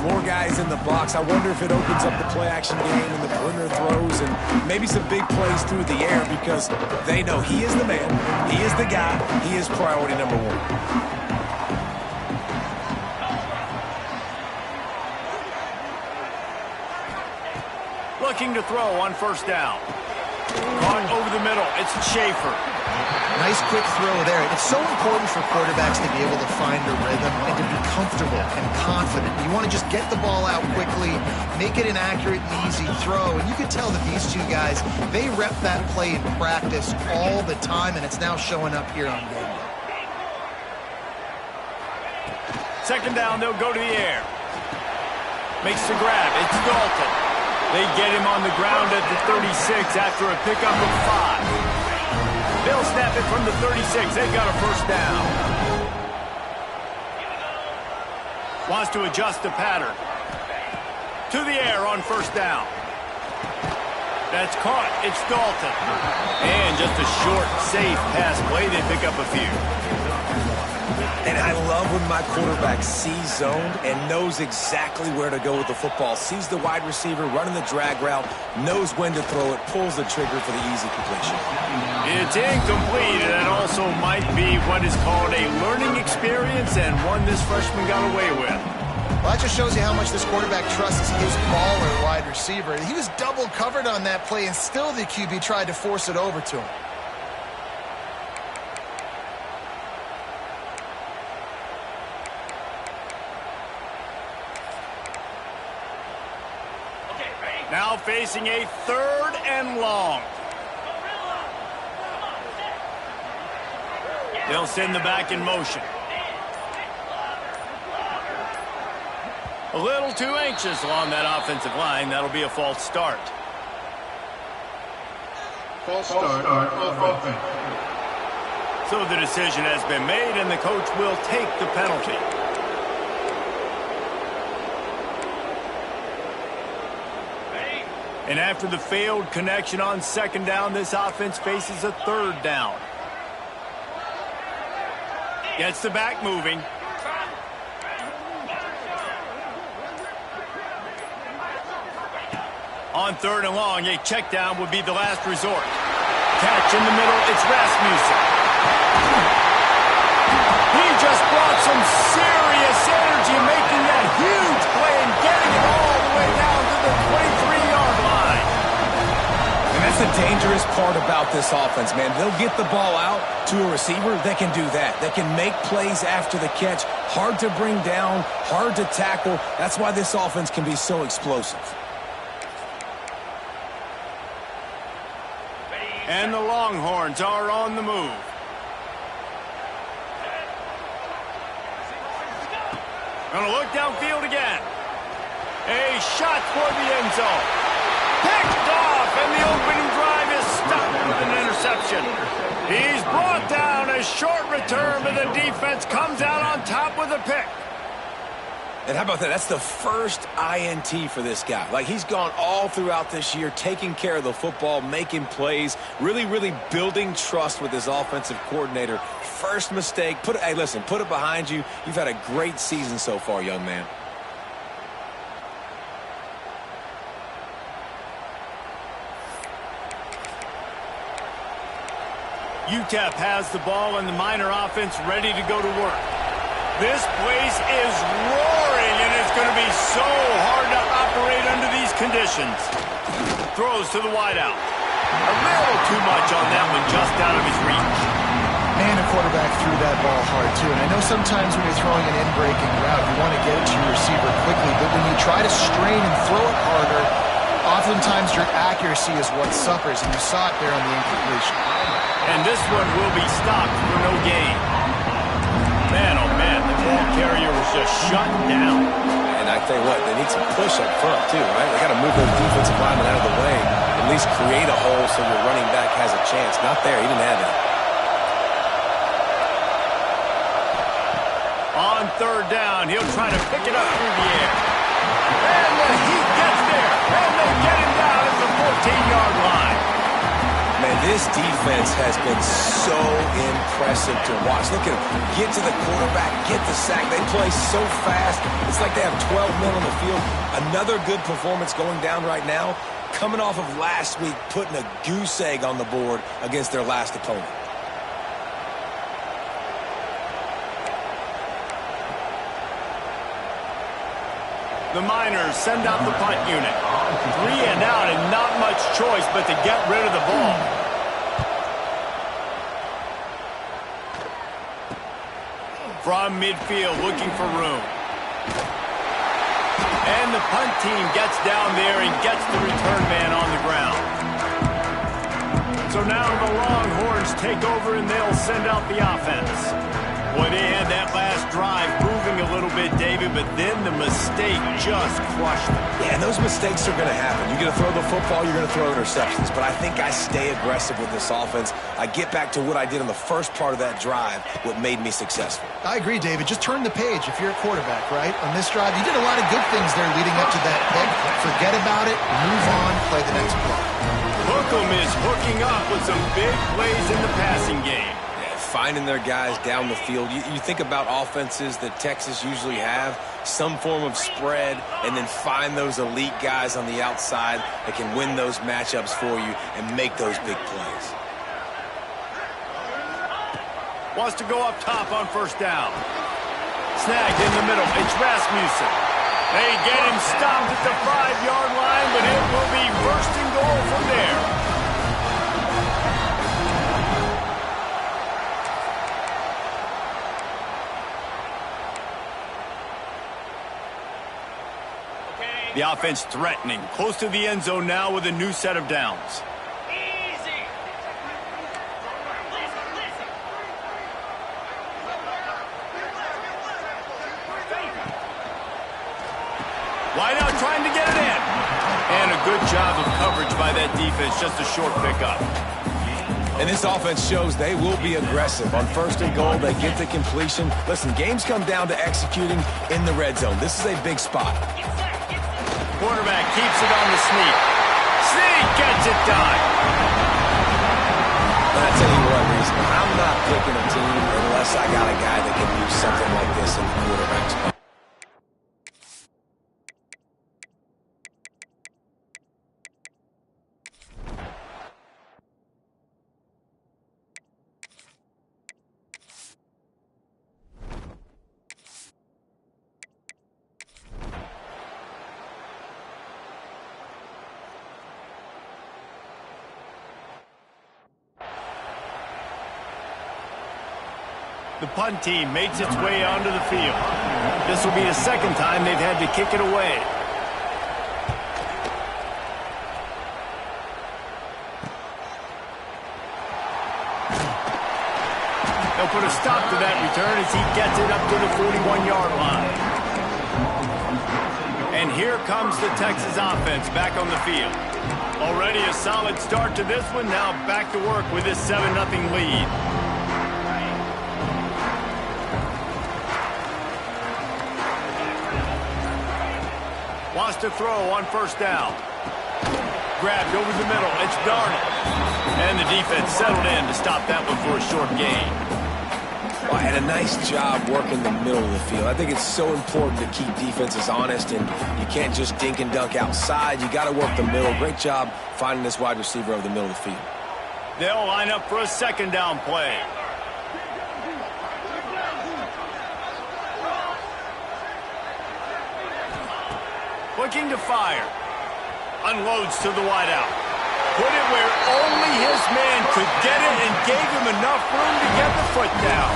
more guys in the box. I wonder if it opens up the play-action game and the perimeter throws and maybe some big plays through the air because they know he is the man, he is the guy, he is priority number one. Looking to throw on first down. Caught over the middle. It's Schaefer. Nice quick throw there. It's so important for quarterbacks to be able to find a rhythm and to be comfortable and confident. You want to just get the ball out quickly, make it an accurate and easy throw. And you can tell that these two guys, they rep that play in practice all the time, and it's now showing up here on game. Second down, they'll go to the air. Makes the grab. It's Dalton. They get him on the ground at the 36 after a pickup of 5. They'll snap it from the 36. They've got a first down. Wants to adjust the pattern. To the air on first down. That's caught. It's Dalton. And just a short, safe pass play. They pick up a few. And I love when my quarterback sees zoned and knows exactly where to go with the football. Sees the wide receiver running the drag route, knows when to throw it, pulls the trigger for the easy completion. It's incomplete, and that also might be what is called a learning experience and one this freshman got away with. Well, that just shows you how much this quarterback trusts his baller wide receiver. He was double covered on that play, and still the QB tried to force it over to him. Now facing a 3rd and long. They'll send the back in motion. A little too anxious along that offensive line. That'll be a false start. False start on offense. So the decision has been made, and the coach will take the penalty. And after the failed connection on second down, this offense faces a 3rd down. Gets the back moving. On 3rd and long, a check down would be the last resort. Catch in the middle, it's Rasmussen. He just brought some serious energy, making that huge play and getting it all the way down to the 23-yard line. And that's the dangerous part about this offense, man. They'll get the ball out to a receiver. They can do that. They can make plays after the catch. Hard to bring down, hard to tackle. That's why this offense can be so explosive. And the Longhorns are on the move. Gonna look downfield again. A shot for the end zone. Picked off, and the opening drive is stopped with an interception. He's brought down. A short return, but the defense comes out on top with a pick. And how about that? That's the first INT for this guy. Like, he's gone all throughout this year, taking care of the football, making plays, really, really building trust with his offensive coordinator. First mistake. Hey, listen, put it behind you. You've had a great season so far, young man. UTEP has the ball, and the Miner offense ready to go to work. This place is roaring, and it's going to be so hard to operate under these conditions. Throws to the wideout. A little too much on that one, just out of his reach. And a quarterback threw that ball hard, too. And I know sometimes when you're throwing an in-breaking route, you want to get it to your receiver quickly. But when you try to strain and throw it harder, oftentimes your accuracy is what suffers. And you saw it there on the incompletion. And this one will be stopped for no gain. Man, oh man, the ball carrier was just shut down. And I tell you what, they need some push up front, too, right? They got to move those defensive linemen out of the way, at least create a hole so your running back has a chance. Not there. He didn't have that. On 3rd down, he'll try to pick it up through the air. And he gets there, and they get him down at the 14-yard line. Man, This defense has been so impressive to watch. Look at them. Get to the quarterback, get the sack. They play so fast. It's like they have 12 men on the field. Another good performance going down right now, coming off of last week, putting a goose egg on the board against their last opponent. The Miners send out the punt unit. 3 and out and not much choice but to get rid of the ball. From midfield, looking for room. And the punt team gets down there and gets the return man on the ground. So now the Longhorns take over and they'll send out the offense. Boy, they had that last drive moving a little bit, David, but then the mistake just crushed them. Yeah, and those mistakes are going to happen. You're going to throw the football, you're going to throw interceptions. But I think I stay aggressive with this offense. I get back to what I did in the first part of that drive, what made me successful. I agree, David. Just turn the page if you're a quarterback, right? On this drive, you did a lot of good things there leading up to that pick. Forget about it, move on, play the next play. Hookem is hooking up with some big plays in the passing game. Finding their guys down the field. You think about offenses that Texas usually have, some form of spread, and then find those elite guys on the outside that can win those matchups for you and make those big plays. Wants to go up top on first down. Snagged in the middle. It's Rasmussen. They get him stopped at the 5-yard line, but it will be first and goal from there. The offense threatening, close to the end zone now with a new set of downs. Easy. Wide out trying to get it in. And a good job of coverage by that defense, just a short pickup. And this offense shows they will be aggressive. On first and goal, they get the completion. Listen, games come down to executing in the red zone. This is a big spot. Quarterback keeps it on the sneak. Sneak gets it done. And I tell you what, Reese, I'm not picking a team unless I got a guy that can do something like this in the quarterback spot. The punt team makes its way onto the field. This will be the second time they've had to kick it away. They'll put a stop to that return as he gets it up to the 41-yard line. And here comes the Texas offense back on the field. Already a solid start to this one. Now back to work with this 7-0 lead. Wants to throw on first down. Grabbed over the middle. It's Darnold. And the defense settled in to stop that one for a short gain. Well, and a nice job working the middle of the field. I think it's so important to keep defenses honest, and you can't just dink and dunk outside. You got to work the middle. Great job finding this wide receiver over the middle of the field. They'll line up for a second down play. Looking to fire. Unloads to the wideout. Put it where only his man could get it and gave him enough room to get the foot down.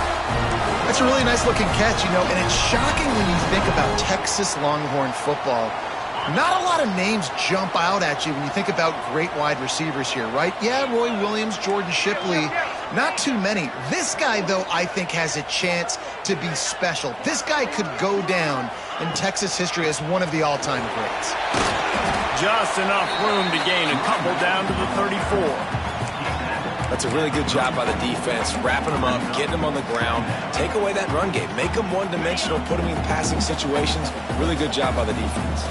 That's a really nice-looking catch, you know, and it's shocking when you think about Texas Longhorn football. Not a lot of names jump out at you when you think about great wide receivers here, right? Yeah, Roy Williams, Jordan Shipley, not too many. This guy, though, I think has a chance to be special. This guy could go down in Texas history as one of the all-time greats. Just enough room to gain a couple down to the 34. That's a really good job by the defense, wrapping them up, getting them on the ground, take away that run game, make them one-dimensional, put them in passing situations. Really good job by the defense.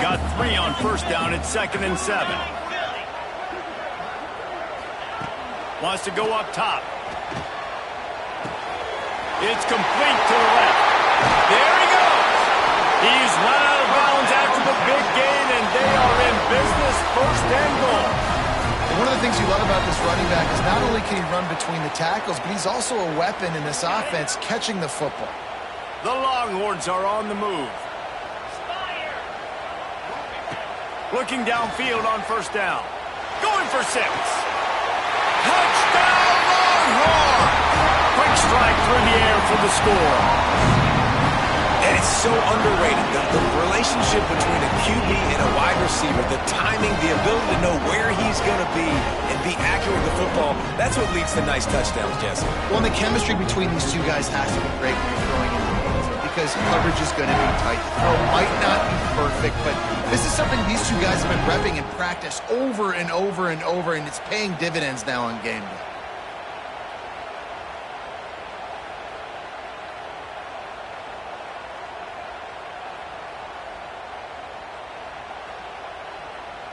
Got 3 on first down at 2nd and 7. Wants to go up top. It's complete to the left. There he goes. He's run out of bounds after the big gain, and they are in business, first and goal. And one of the things you love about this running back is not only can he run between the tackles, but he's also a weapon in this offense catching the football. The Longhorns are on the move. Looking downfield on first down. Going for 6. Touchdown, Longhorn! Quick strike through the air for the score. And it's so underrated. The relationship between a QB and a wide receiver, the timing, the ability to know where he's going to be and be accurate with the football, that's what leads to nice touchdowns, Jesse. Well, and the chemistry between these two guys has to be great when you're throwing in the field because coverage is going to be tight. The throw might not be perfect, but this is something these two guys have been repping in practice over and over and over, and it's paying dividends now on game day.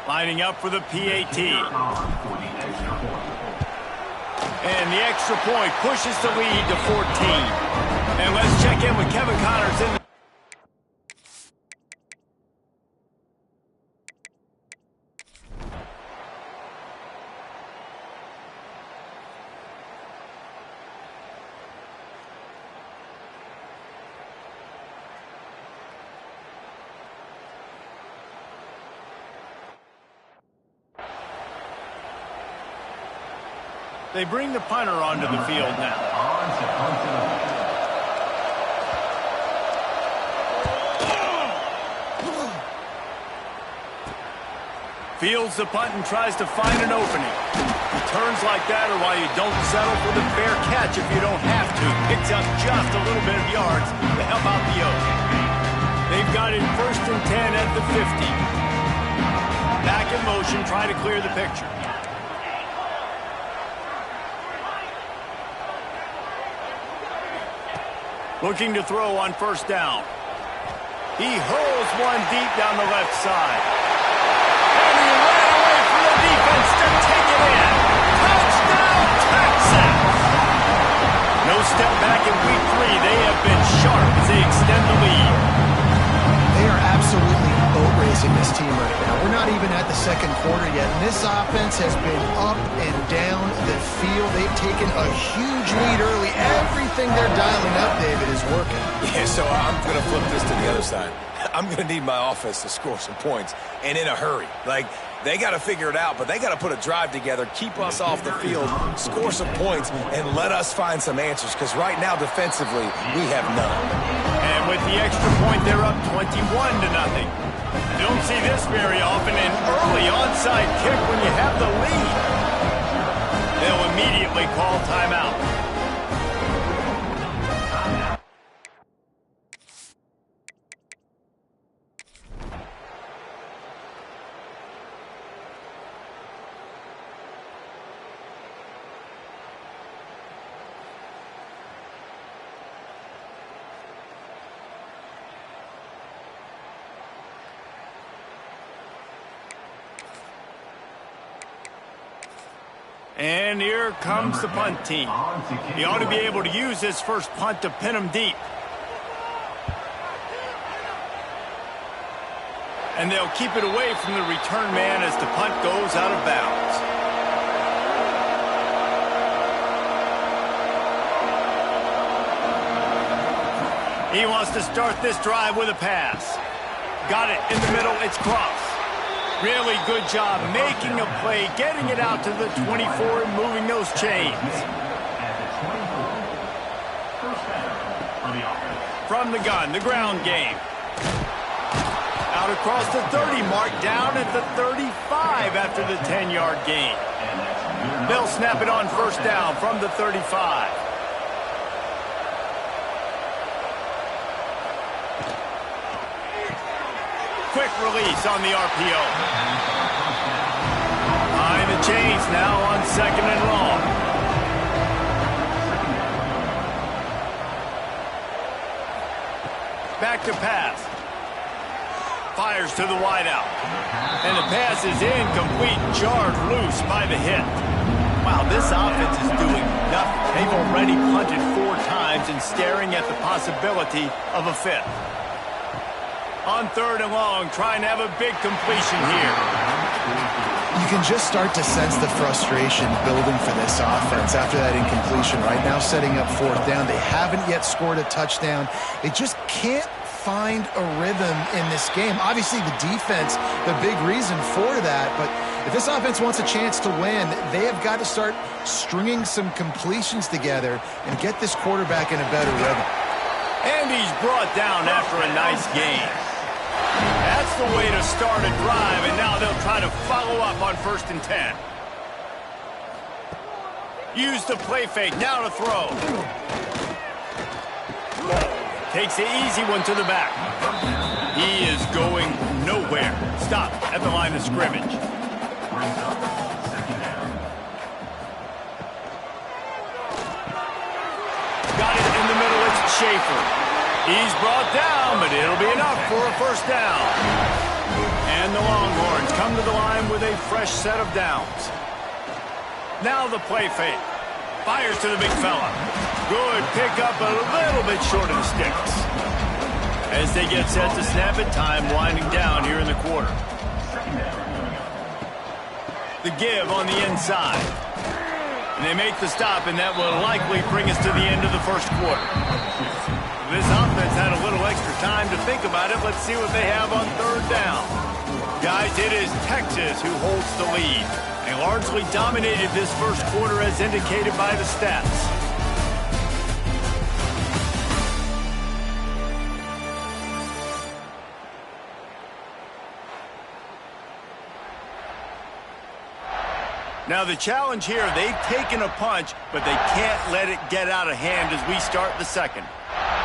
Lining up for the PAT. And the extra point pushes the lead to 14. And let's check in with Kevin Connors in the They bring the punter onto the field now. Fields the punt and tries to find an opening. He turns like that, or why you don't settle for the fair catch if you don't have to. Picks up just a little bit of yards to help out the Oaks. They've got it 1st and 10 at the 50. Back in motion, try to clear the picture. Looking to throw on first down. He hurls one deep down the left side. And he ran away from the defense to take it in. Touchdown, Texas! No step back in week 3. They have been sharp as they extend the lead. They are absolutely boat racing this team right now. We're not even at the second quarter yet, and this offense has been up and down the field. They've taken a huge lead early. Everything they're dialing up, David, is working. Yeah, so I'm going to flip this to the other side. I'm going to need my offense to score some points, and in a hurry. Like, they got to figure it out, but they got to put a drive together, keep us off the field, score some points, and let us find some answers, because right now, defensively, we have none. And with the extra point, they're up 21-0. You don't see this very often, an early onside kick when you have the lead. They'll immediately call timeout. And here comes the punt team. He ought to be able to use his first punt to pin him deep. And they'll keep it away from the return man as the punt goes out of bounds. He wants to start this drive with a pass. Got it in the middle, it's Cross. Really good job making a play, getting it out to the 24 and moving those chains. From the gun, the ground game. Out across the 30 mark, down at the 35 after the 10-yard gain. They'll snap it on first down from the 35. Quick release on the RPO. Behind the chains now on 2nd and long. Back to pass. Fires to the wideout. And the pass is incomplete, jarred loose by the hit. Wow, this offense is doing nothing. They've already punted 4 times and staring at the possibility of a 5th. On 3rd and long, trying to have a big completion here. You can just start to sense the frustration building for this offense after that incompletion. Right now, setting up 4th down. They haven't yet scored a touchdown. They just can't find a rhythm in this game. Obviously, the defense, the big reason for that, but if this offense wants a chance to win, they have got to start stringing some completions together and get this quarterback in a better rhythm. And he's brought down after a nice game. That's the way to start a drive, and now they'll try to follow up on 1st and 10. Use the play fake, now to throw. Takes the easy one to the back. He is going nowhere. Stop at the line of scrimmage. Got it in the middle, it's Schaefer. He's brought down, but it'll be enough for a 1st down. And the Longhorns come to the line with a fresh set of downs. Now the play fake. Fires to the big fella. Good pickup, a little bit short of the sticks. As they get set to snap it, time winding down here in the quarter. The give on the inside. And they make the stop, and that will likely bring us to the end of the 1st quarter. This offense had a little extra time to think about it. Let's see what they have on 3rd down. Guys, it is Texas who holds the lead. They largely dominated this 1st quarter as indicated by the stats. Now the challenge here, they've taken a punch, but they can't let it get out of hand as we start the 2nd.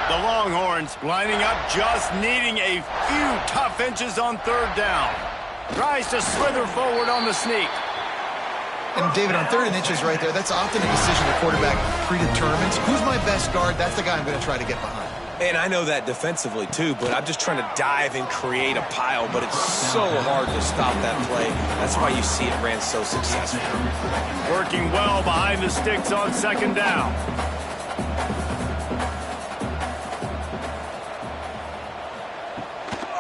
The Longhorns lining up, just needing a few tough inches on 3rd down. Tries to slither forward on the sneak. And David, on 3rd and inches right there, that's often a decision the quarterback predetermines. Who's my best guard? That's the guy I'm going to try to get behind. And I know that defensively, too, but I'm just trying to dive and create a pile, but it's so hard to stop that play. That's why you see it ran so successful. Working well behind the sticks on 2nd down.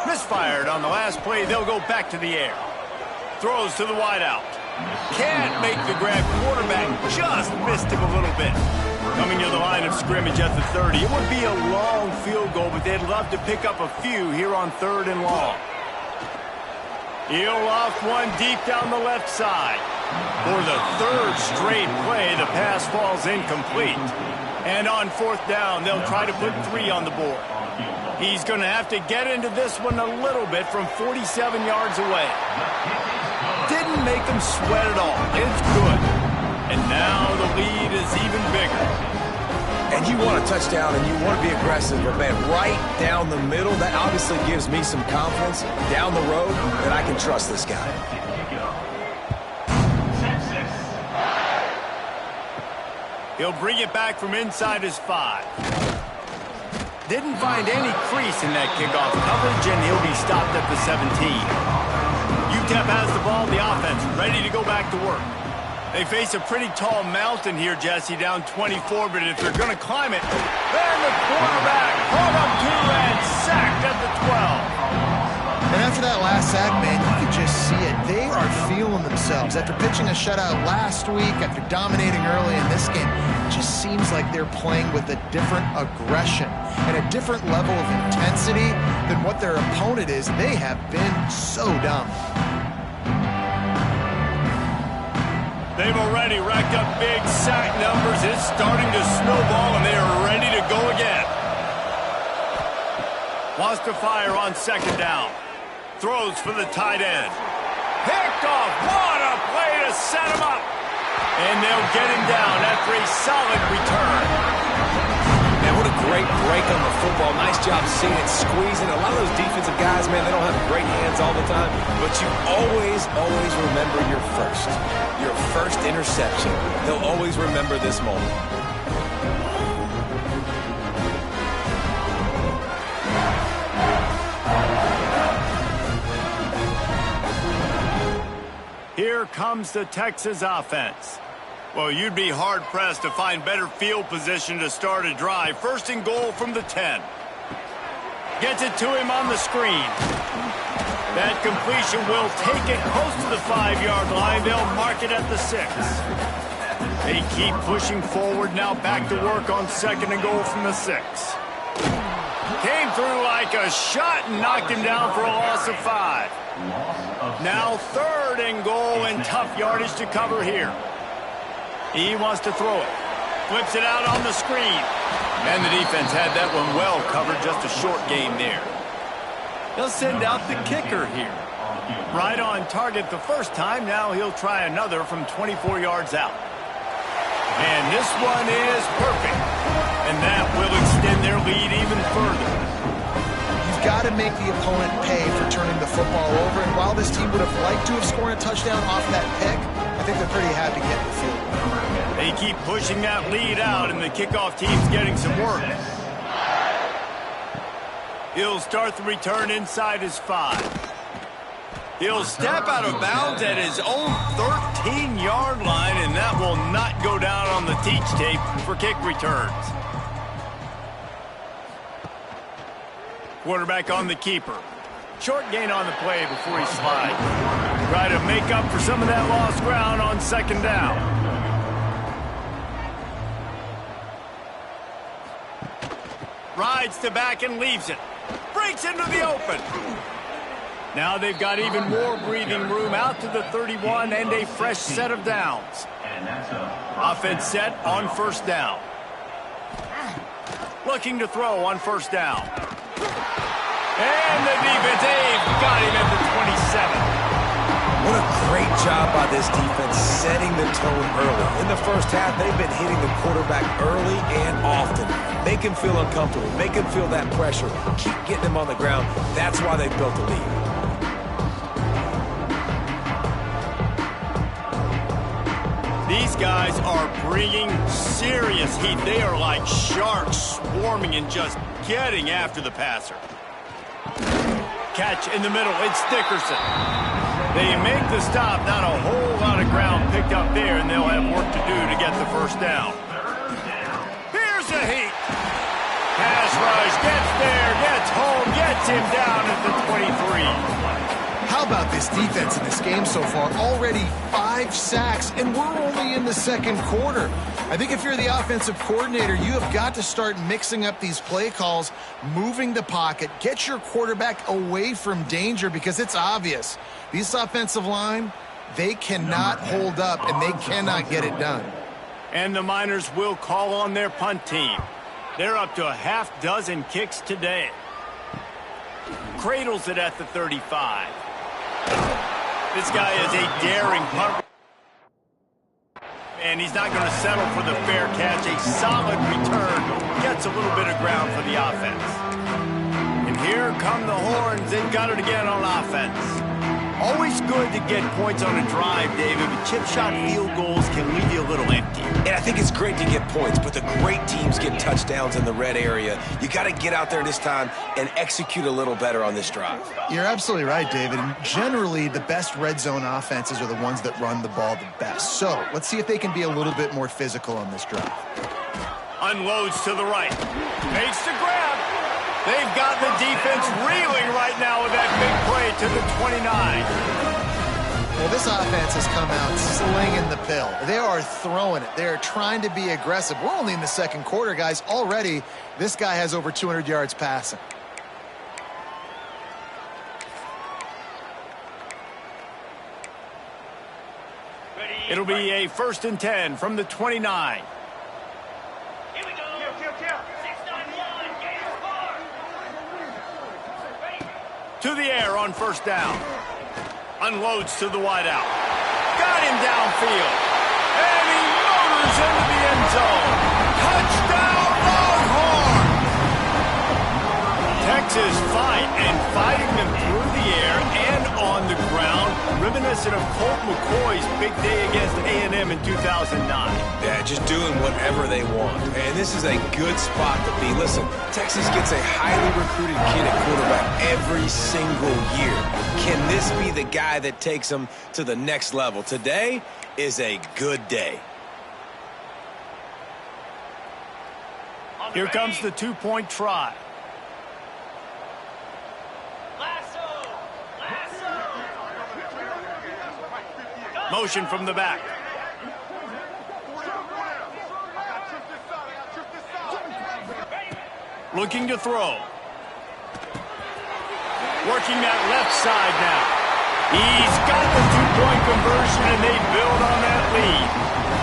Misfired on the last play. They'll go back to the air. Throws to the wideout. Can't make the grab. Quarterback just missed him a little bit. Coming to the line of scrimmage at the 30. It would be a long field goal, but they'd love to pick up a few here on 3rd and long. He'll loft one deep down the left side. For the 3rd straight play, the pass falls incomplete. And on 4th down, they'll try to put 3 on the board. He's going to have to get into this one a little bit from 47 yards away. Didn't make him sweat at all. It's good. And now the lead is even bigger. And you want a touchdown and you want to be aggressive, but man, right down the middle, that obviously gives me some confidence down the road that I can trust this guy. He'll bring it back from inside his 5. Didn't find any crease in that kickoff coverage, and he'll be stopped at the 17. UTEP has the ball, the offense ready to go back to work. They face a pretty tall mountain here, Jesse, down 24, but if they're going to climb it, then the quarterback pulled up 2 and sacked at the 12. And after that last sack, man, you could just see it. They are feeling themselves. After pitching a shutout last week, after dominating early in this game, it just seems like they're playing with a different aggression and a different level of intensity than what their opponent is. They have been so dominant. They've already racked up big sack numbers. It's starting to snowball, and they are ready to go again. Wants to fire on 2nd down. Throws for the tight end. Picked off. What a play to set him up. And they'll get him down after a solid return. Man, what a great break on the football. Nice job seeing it squeezing. A lot of those defensive guys, man, they don't have great hands all the time, but you always remember your first interception. They'll always remember this moment. Here comes the Texas offense. Well, you'd be hard-pressed to find better field position to start a drive. First and goal from the 10. Gets it to him on the screen. That completion will take it close to the 5-yard line. They'll mark it at the 6. They keep pushing forward now, back to work on second and goal from the 6. Came through like a shot and knocked him down for a loss of 5. Now third and goal and tough yardage to cover here. He wants to throw it. Flips it out on the screen. And the defense had that one well covered. Just a short game there. They'll send out the kicker here. Right on target the first time. Now he'll try another from 24 yards out. And this one is perfect. And that will extend their lead even further. You've got to make the opponent pay for turning the football over. And while this team would have liked to have scored a touchdown off that pick, I think they're pretty happy getting the field. They keep pushing that lead out, and the kickoff team's getting some work. He'll start the return inside his 5. He'll step out of bounds at his own 13-yard line, and that will not go down on the teach tape for kick returns. Quarterback on the keeper. Short gain on the play before he slides. Try to make up for some of that lost ground on second down. Rides to back and leaves it. Breaks into the open. Now they've got even more breathing room out to the 31 and a fresh set of downs. Offense set on first down. Looking to throw on first down. And the defense, they've got him at the 27. What a great job by this defense setting the tone early. In the first half, they've been hitting the quarterback early and often. Make him feel uncomfortable. Make him feel that pressure. Keep getting him on the ground. That's why they built the lead. These guys are bringing serious heat. They are like sharks swarming and just getting after the passer. Catch in the middle. It's Dickerson. They make the stop. Not a whole lot of ground picked up there, and they'll have work to do to get the first down. Here's a heat. Pass rush. Gets there. Gets home. Gets him down at the 23. How about this defense in this game so far? Already 5 sacks, and we're only in the second quarter. I think if you're the offensive coordinator, you have got to start mixing up these play calls, moving the pocket, get your quarterback away from danger, because it's obvious. These offensive line, they cannot hold up, and they cannot get it done. And the Miners will call on their punt team. They're up to a half dozen kicks today. Cradles it at the 35. This guy is a daring punt. And he's not going to settle for the fair catch. A solid return. Gets a little bit of ground for the offense. And here come the horns. They've got it again on offense. Always good to get points on a drive, David, but chip shot field goals can leave you a little empty. And I think it's great to get points, but the great teams get touchdowns in the red area. You got to get out there this time and execute a little better on this drive. You're absolutely right, David. And generally, the best red zone offenses are the ones that run the ball the best. So let's see if they can be a little bit more physical on this drive. Unloads to the right. Makes the grab. They've got the defense reeling right now with that big play to the 29. Well, this offense has come out slinging the pill. They are throwing it. They are trying to be aggressive. We're only in the second quarter, guys. Already, this guy has over 200 yards passing. It'll be a 1st and 10 from the 29. To the air on first down. Unloads to the wideout. Got him downfield. And he motors into the end zone. Touchdown, Longhorn! Texas fighting them through the air and on the ground. Reminiscent of Colt McCoy's big day against A&M in 2009. Yeah, just doing whatever they want. And this is a good spot to be. Listen, Texas gets a highly recruited kid at quarterback every single year. Can this be the guy that takes them to the next level? Today is a good day. Here comes the two-point try. Motion from the back. Looking to throw. Working that left side now. He's got the two-point conversion, and they build on that lead.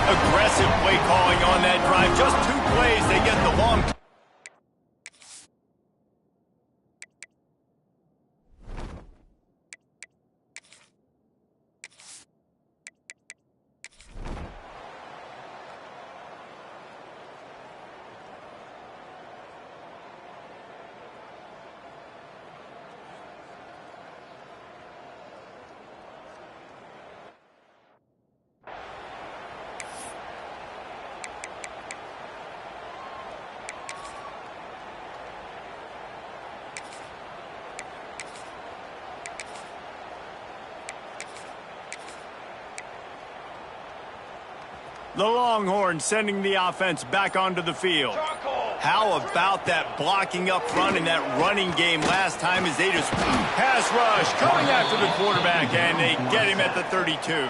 Aggressive play calling on that drive. Just 2 plays, they get the long. The Longhorns sending the offense back onto the field. How about that blocking up front in that running game last time as they just pass rush coming after the quarterback, and they get him at the 32.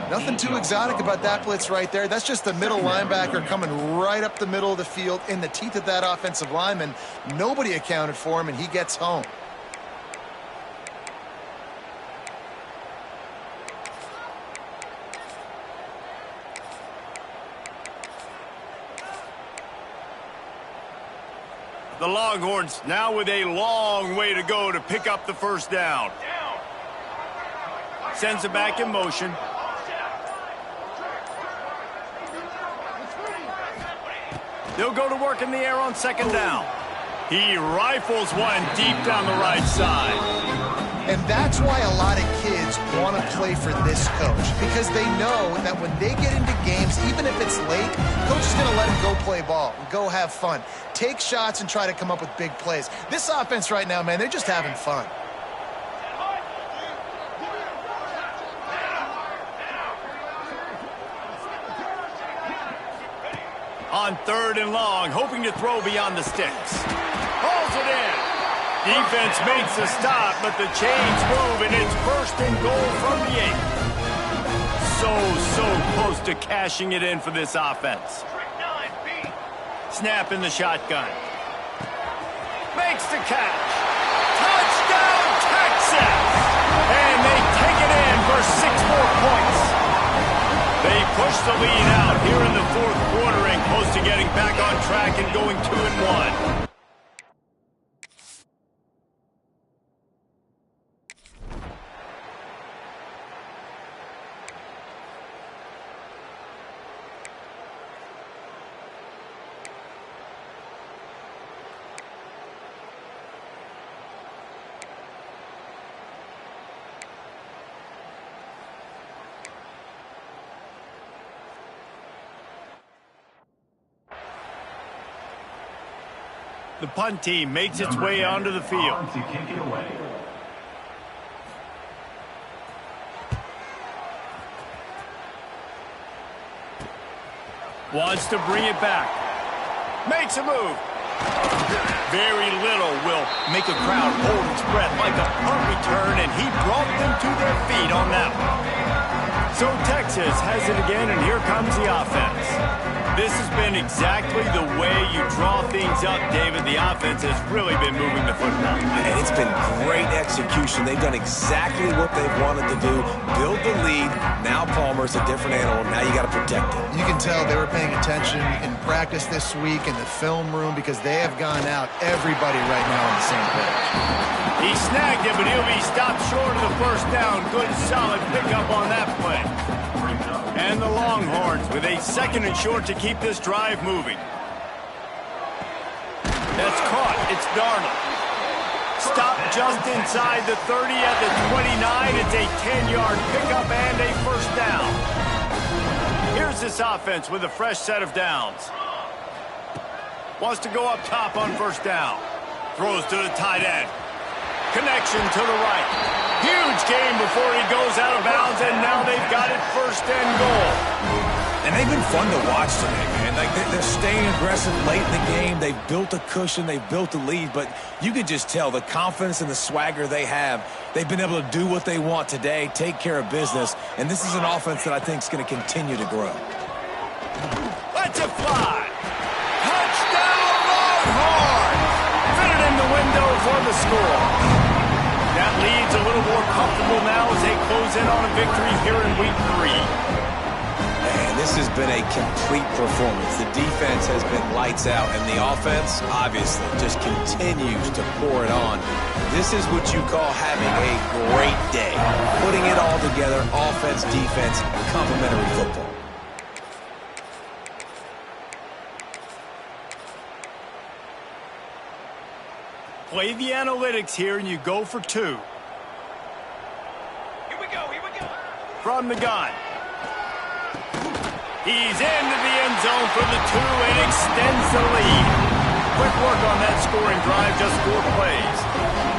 Nothing too exotic about that blitz right there. That's just the middle linebacker coming right up the middle of the field in the teeth of that offensive lineman. Nobody accounted for him, and he gets home. The Longhorns now with a long way to go to pick up the first down. Sends it back in motion. They'll go to work in the air on second down. He rifles one deep down the right side. And that's why a lot of kids want to play for this coach, because they know that when they get into games, even if it's late, coach is going to let them go play ball, go have fun, take shots and try to come up with big plays. This offense right now, man, they're just having fun. On 3rd and long, hoping to throw beyond the sticks. Hauls it in. Defense makes the stop, but the chains move, and it's 1st and goal from the 8. So close to cashing it in for this offense. Snap in the shotgun. Makes the catch. Touchdown, Texas! And they take it in for 6 more points. They push the lead out here in the 4th quarter and close to getting back on track and going 2-1. The punt team makes its way onto the field. Wants to bring it back. Makes a move. Very little will make a crowd hold its breath like a punt return, and he brought them to their feet on that one. So Texas has it again, and here comes the offense. This has been exactly the way you draw things up, David. The offense has really been moving the football. And it's been great execution. They've done exactly what they've wanted to do. Build the lead. Now Palmer's a different animal. Now you got to protect it. You can tell they were paying attention in practice this week in the film room, because they have gone out, everybody right now on the same page. He snagged it, but he'll be stopped short of the first down. Good, solid pickup on that play. And the Longhorns with a 2nd and short to keep this drive moving. That's caught. It's Darnold. Stopped just inside the 30 at the 29. It's a 10-yard pickup and a first down. Here's this offense with a fresh set of downs. Wants to go up top on first down. Throws to the tight end. Connection to the right. Huge game before he goes out of bounds, and now they've got it 1st and goal. And they've been fun to watch today, man. Like, they're staying aggressive late in the game. They've built a cushion. They've built a lead. But you can just tell the confidence and the swagger they have. They've been able to do what they want today, take care of business. And this is an offense that I think is going to continue to grow. Let's it fly. Touchdown, Longhorns! Fitted in the window for the score. That lead's a little more comfortable now as they close in on a victory here in week 3. Man, this has been a complete performance. The defense has been lights out, and the offense, obviously, just continues to pour it on. This is what you call having a great day. Putting it all together, offense, defense, complementary football. Play the analytics here, and you go for 2. Here we go, here we go. From the gun. He's into the end zone for the 2 and extends the lead. Quick work on that scoring drive, just 4 plays.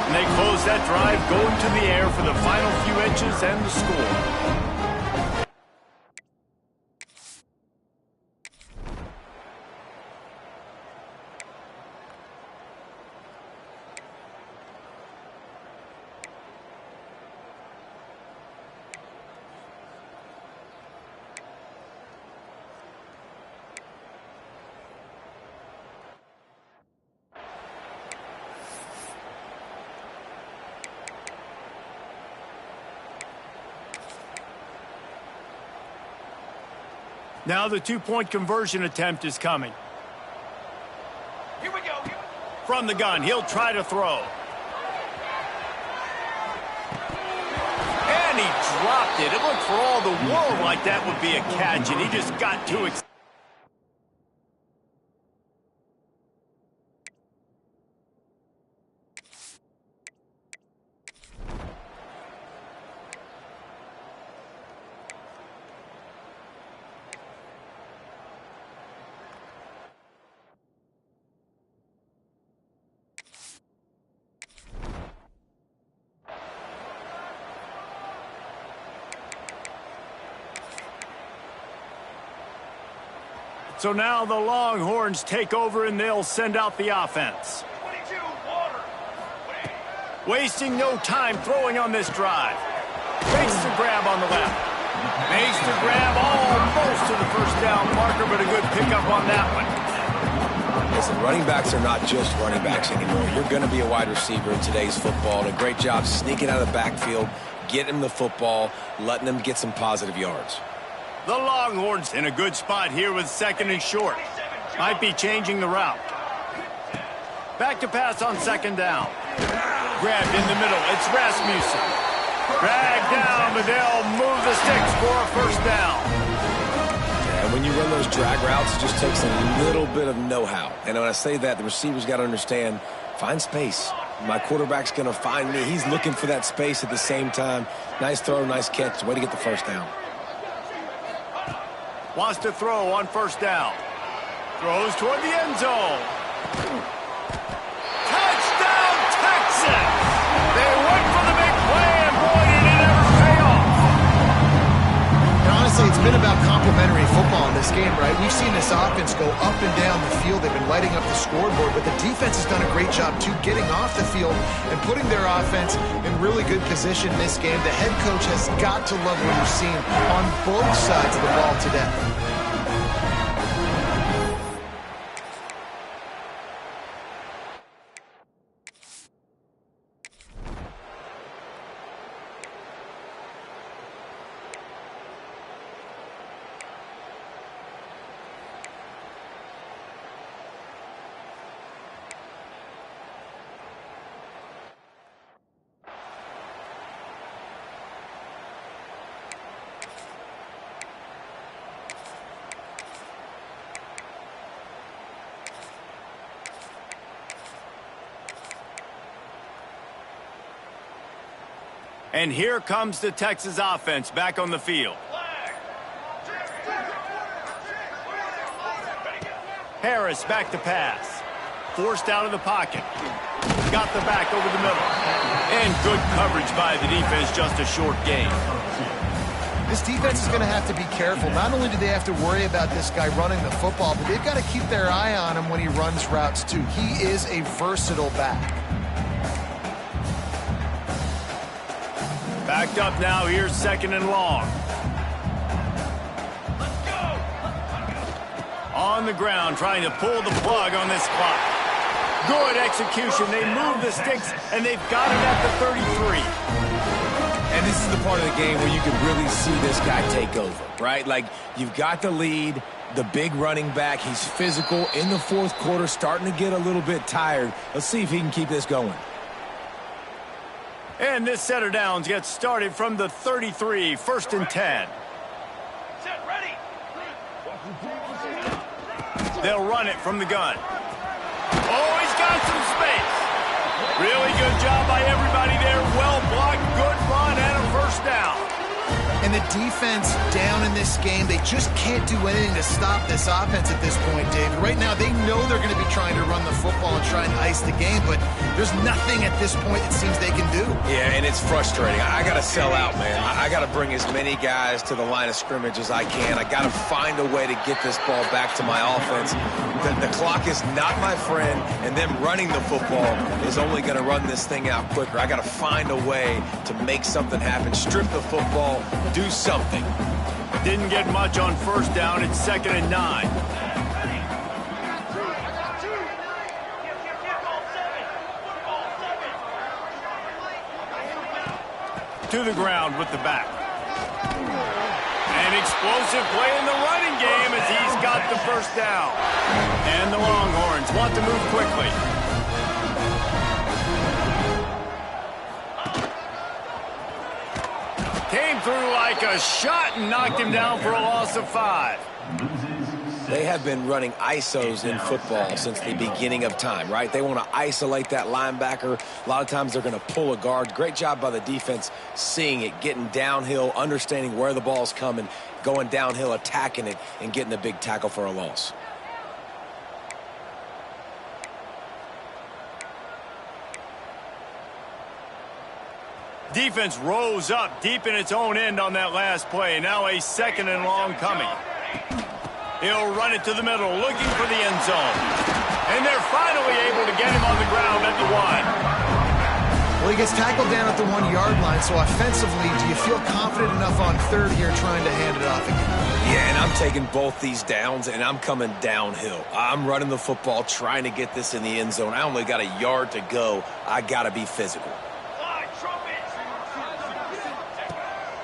And they close that drive going to the air for the final few inches and the score. Now the 2-point conversion attempt is coming. Here we go. From the gun, he'll try to throw. And he dropped it. It looked for all the world like that would be a catch, and he just got too excited. So now the Longhorns take over and they'll send out the offense. 22, water. Wasting no time throwing on this drive. Makes the grab on the left. Makes the grab almost to the first down marker, but a good pickup on that one. Listen, running backs are not just running backs anymore. You're going to be a wide receiver in today's football. And a great job sneaking out of the backfield, getting him the football, letting them get some positive yards. The Longhorns in a good spot here with 2nd and short. Might be changing the route. Back to pass on 2nd down. Grabbed in the middle. It's Rasmussen. Dragged down, but they'll move the sticks for a 1st down. And when you run those drag routes, it just takes a little bit of know-how. And when I say that, the receiver's got to understand, find space. My quarterback's going to find me. He's looking for that space at the same time. Nice throw, nice catch. Way to get the 1st down. Wants to throw on 1st down. Throws toward the end zone. Touchdown, Texans! They went for the big play, and boy, did it ever pay off. And honestly, it's been about complementary football in this game, right? We've seen this offense go up and down the field. They've been lighting up the scoreboard, but the defense has done a great job, too, getting off the field and putting their offense in really good position in this game. The head coach has got to love what he's seen on both sides of the ball today. And here comes the Texas offense back on the field. Harris back to pass. Forced out of the pocket. Got the back over the middle. And good coverage by the defense, just a short gain. This defense is going to have to be careful. Not only do they have to worry about this guy running the football, but they've got to keep their eye on him when he runs routes too. He is a versatile back. Backed up now. Here's 2nd and long. On the ground, trying to pull the plug on this clock. Good execution. They move the sticks, and they've got it at the 33. And this is the part of the game where you can really see this guy take over, right? Like, you've got the lead, the big running back. He's physical in the 4th quarter, starting to get a little bit tired. Let's see if he can keep this going. And this set of downs gets started from the 33, 1st and 10. Set, ready. They'll run it from the gun. Oh, he's got some space. Really good job by everybody there. Well blocked, good run, and a 1st down. And the defense down in this game, they just can't do anything to stop this offense at this point, David. Right now, they know they're going to be trying to run the football and try and ice the game, but there's nothing at this point it seems they can do. Yeah, and it's frustrating. I got to sell out, man. I got to bring as many guys to the line of scrimmage as I can. I got to find a way to get this ball back to my offense. The clock is not my friend, and them running the football is only going to run this thing out quicker. I got to find a way to make something happen, strip the football, do something. Didn't get much on 1st down. It's 2nd and 9. To the ground with the back. An explosive play in the running game as he's got the 1st down. And the Longhorns want to move quickly. Came through like a shot and knocked him down for a loss of 5. They have been running ISOs in football since the beginning of time, right? They want to isolate that linebacker. A lot of times they're going to pull a guard. Great job by the defense seeing it, getting downhill, understanding where the ball's coming, going downhill, attacking it, and getting a big tackle for a loss. Defense rose up deep in its own end on that last play. Now a 2nd and long coming. He'll run it to the middle, looking for the end zone. And they're finally able to get him on the ground at the 1. Well, he gets tackled down at the 1-yard line, so offensively, do you feel confident enough on 3rd here trying to hand it off again? Yeah, and I'm taking both these downs, and I'm coming downhill. I'm running the football, trying to get this in the end zone. I only got a yard to go. I got to be physical.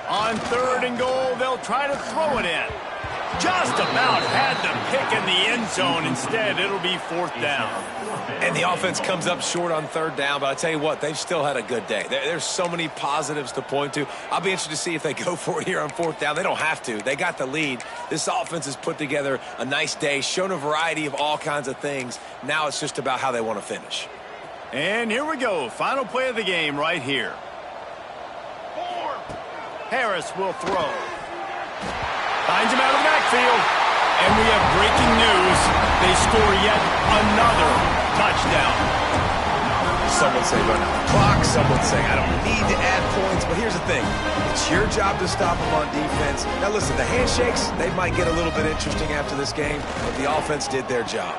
On 3rd and goal, they'll try to throw it in. Just about had the pick in the end zone. Instead, it'll be 4th down. And the offense comes up short on 3rd down, but I tell you what, they've still had a good day. There's so many positives to point to. I'll be interested to see if they go for it here on 4th down. They don't have to. They got the lead. This offense has put together a nice day, shown a variety of all kinds of things. Now it's just about how they want to finish. And here we go. Final play of the game right here. Harris will throw. Finds him out of the backfield. And we have breaking news. They score yet another touchdown. Some would say run out the clock. Some would say I don't need to add points. But here's the thing. It's your job to stop them on defense. Now listen, the handshakes, they might get a little bit interesting after this game, but the offense did their job.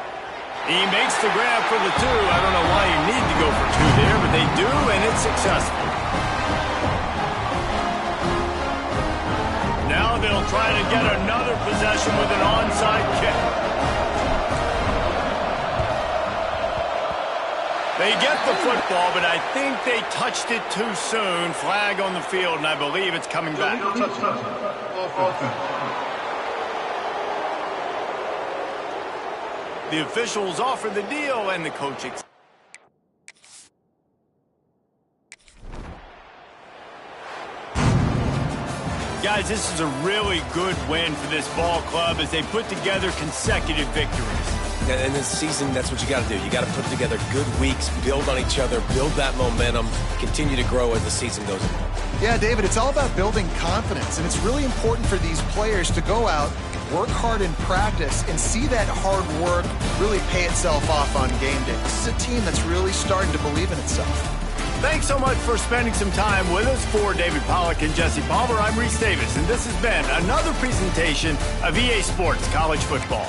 He makes the grab for the 2. I don't know why you need to go for 2 there, but they do, and it's successful. Now they'll try to get another possession with an onside kick. They get the football, but I think they touched it too soon. Flag on the field, and I believe it's coming back. The officials offer the deal, and the coach accepts. Guys, this is a really good win for this ball club as they put together consecutive victories. And this season, that's what you got to do. You got to put together good weeks, build on each other, build that momentum, continue to grow as the season goes on. Yeah, David, it's all about building confidence, and it's really important for these players to go out, work hard in practice, and see that hard work really pay itself off on game day. This is a team that's really starting to believe in itself. Thanks so much for spending some time with us. For David Pollack and Jesse Palmer, I'm Reese Davis, and this has been another presentation of EA Sports College Football.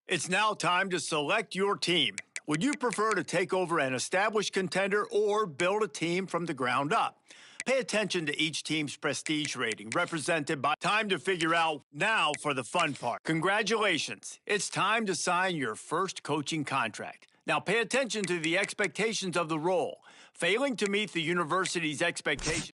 It's now time to select your team. Would you prefer to take over an established contender or build a team from the ground up? Pay attention to each team's prestige rating, represented by time to figure out now for the fun part. Congratulations. It's time to sign your first coaching contract. Now pay attention to the expectations of the role. Failing to meet the university's expectations